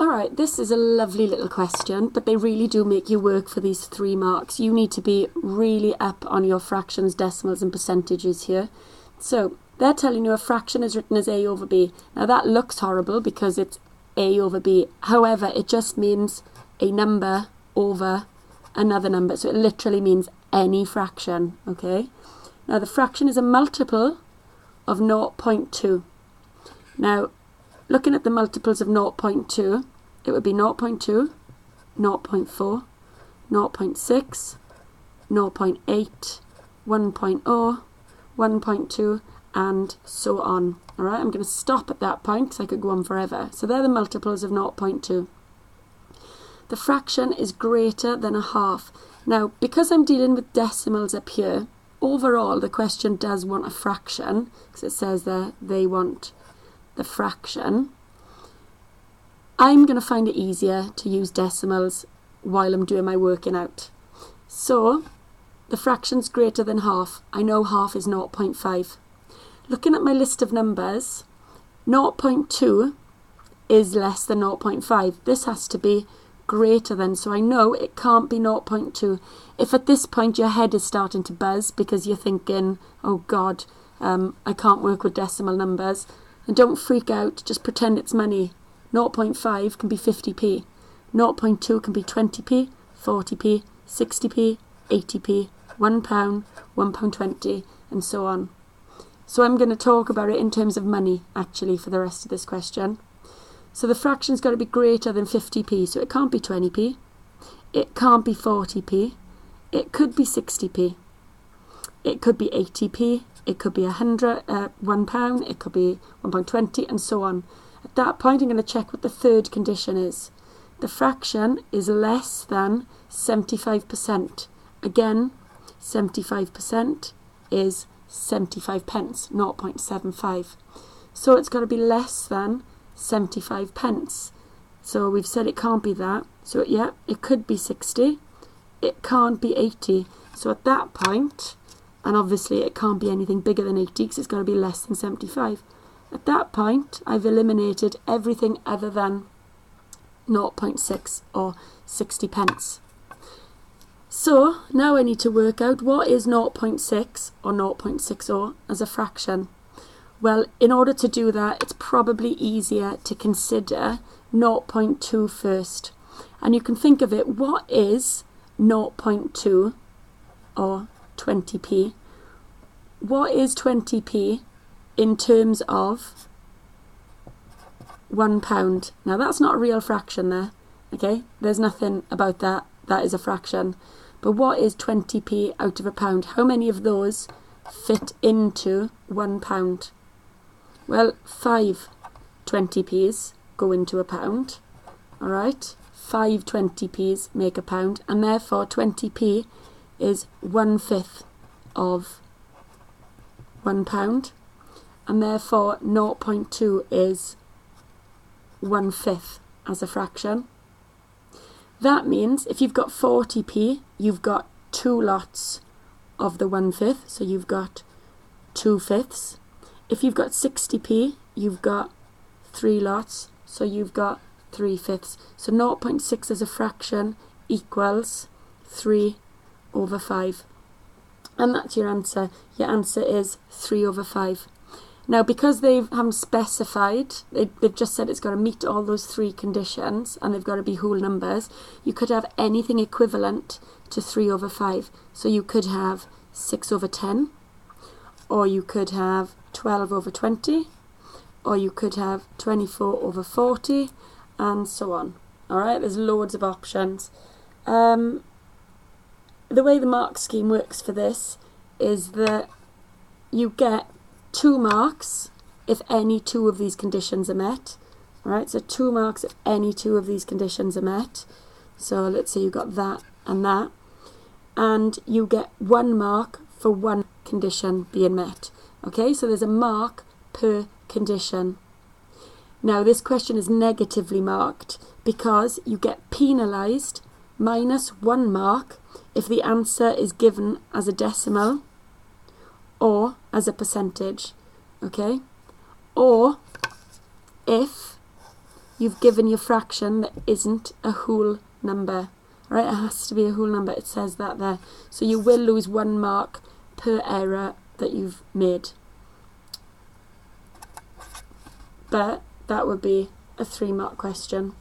Alright, this is a lovely little question, but they really do make you work for these 3 marks. You need to be really up on your fractions, decimals and percentages here. So, they're telling you a fraction is written as a over b. Now that looks horrible because it's a over b. However, it just means a number over another number. So it literally means any fraction, okay? Now the fraction is a multiple of 0.2. Now, looking at the multiples of 0.2, it would be 0.2, 0.4, 0.6, 0.8, 1.0, 1.2, and so on. Alright, I'm going to stop at that point because I could go on forever. So they're the multiples of 0.2. The fraction is greater than a half. Now, because I'm dealing with decimals up here, overall the question does want a fraction, because it says there they want the fraction. I'm going to find it easier to use decimals while I'm doing my working out. So, the fraction's greater than half. I know half is 0.5. Looking at my list of numbers, 0.2 is less than 0.5. This has to be greater than, so I know it can't be 0.2. If at this point your head is starting to buzz because you're thinking, oh God, I can't work with decimal numbers, and don't freak out, just pretend it's money. 0.5 can be 50p, 0.2 can be 20p, 40p, 60p, 80p, £1, £1.20, and so on. So I'm going to talk about it in terms of money, actually, for the rest of this question. So the fraction's got to be greater than 50p, so it can't be 20p, it can't be 40p, it could be 60p, it could be 80p, it could be £1, it could be £1.20, and so on. At that point, I'm going to check what the third condition is. The fraction is less than 75%. Again, 75% is 75 pence, 0.75. So it's got to be less than 75 pence. So we've said it can't be that. So yeah, it could be 60. It can't be 80. So at that point, and obviously it can't be anything bigger than 80 because it's got to be less than 75. At that point, I've eliminated everything other than 0.6 or 60 pence. So now I need to work out what is 0.6 or 0.60 as a fraction. Well, in order to do that, it's probably easier to consider 0.2 first. And you can think of it, what is 0.2 or 20p? What is 20p in terms of £1? Now that's not a real fraction there, okay? There's nothing about that. That is a fraction. But what is 20p out of a pound? How many of those fit into £1? Well, 5 20p's go into a pound, alright? 5 20p's make a pound, and therefore 20p is 1/5 of £1, and therefore 0.2 is 1/5 as a fraction. That means if you've got 40p, you've got 2 lots of the 1/5, so you've got 2/5. If you've got 60p, you've got 3 lots, so you've got 3/5. So 0.6 as a fraction equals 3/5. And that's your answer. Your answer is 3/5. Now, because they haven't specified, they've just said it's got to meet all those 3 conditions, and they've got to be whole numbers, you could have anything equivalent to 3/5. So you could have 6/10, or you could have 12/20, or you could have 24/40, and so on. Alright, there's loads of options. The way the mark scheme works for this is that you get 2 marks if any 2 of these conditions are met. Alright, so 2 marks if any 2 of these conditions are met. So let's say you got that, and you get 1 mark for 1 condition being met. Okay, so there's a mark per condition. Now this question is negatively marked because you get penalised minus 1 mark if the answer is given as a decimal or as a percentage, okay? Or if you've given your fraction that isn't a whole number. Right, it has to be a whole number. It says that there. So you will lose 1 mark per error that you've made. But that would be a 3-mark question.